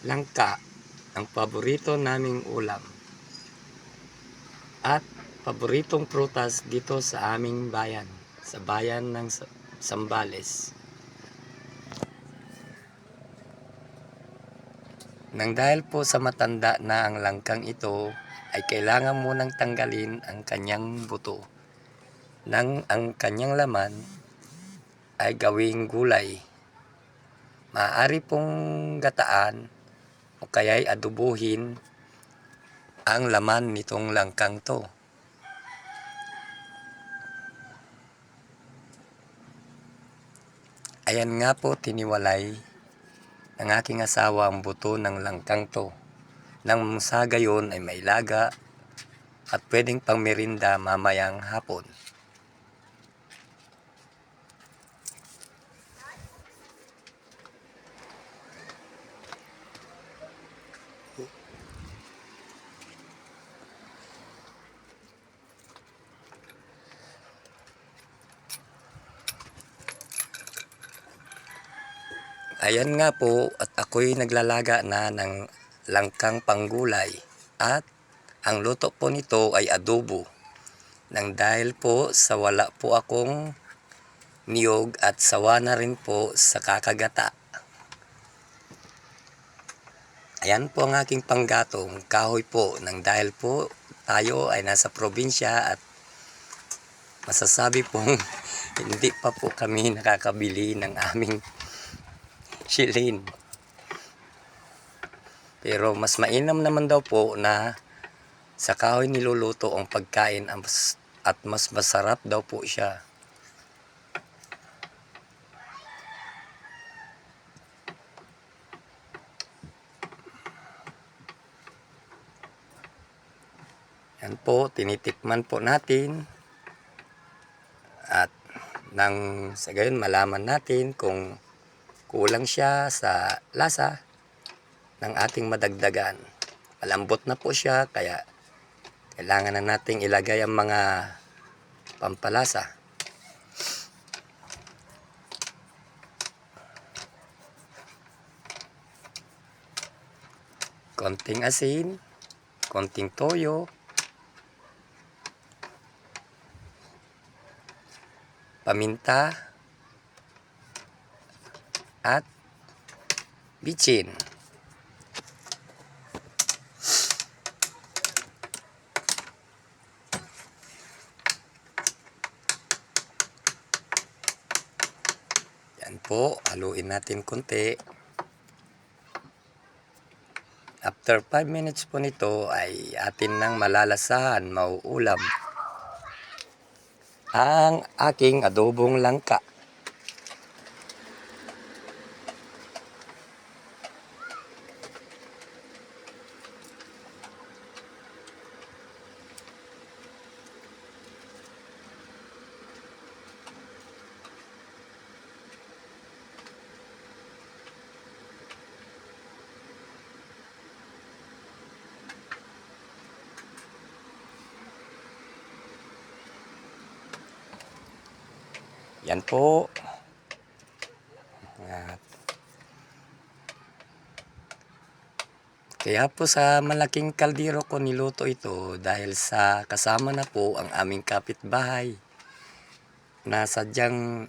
Langka, ang paborito naming ulam at paboritong prutas dito sa aming bayan, sa bayan ng Zambales. Nang dahil po sa matanda na ang langkang ito, ay kailangan munang tanggalin ang kanyang buto nang ang kanyang laman ay gawing gulay. Maaari pong gataan o kaya'y adubuhin ang laman nitong langkang to. Ayan nga po, tiniwalay ng aking asawa ang buto ng langkang to. Nang sa gayon ay mailaga at pwedeng pang merinda mamayang hapon. Ayan nga po, at ako'y naglalaga na ng langkang panggulay at ang luto po nito ay adobo. Nang dahil po sa wala po akong niyog at sawa na rin po sa kakagata. Ayan po ang aking panggatong kahoy po, nang dahil po tayo ay nasa probinsya at masasabi pong hindi pa po kami nakakabili ng aming shilin. Pero mas mainam naman daw po na sa kahoy niluluto ang pagkain at mas masarap daw po siya. Yan po, tinitikman po natin at nang sa gayon malaman natin kung kulang siya sa lasa ng ating madagdagan. Malambot na po siya, kaya kailangan na nating ilagay ang mga pampalasa. Konting asin, konting toyo, paminta, at bitsin. Yan po, haluin natin konti. After 5 minutes po nito ay atin nang malalasahan, mauulam ang aking adobong langka. Yan po. At kaya po sa malaking kaldero ko niluto ito dahil sa kasama na po ang aming kapitbahay na sadyang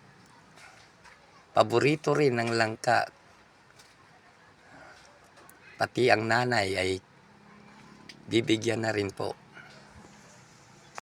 paborito rin ng langka. Pati ang nanay ay bibigyan na rin po.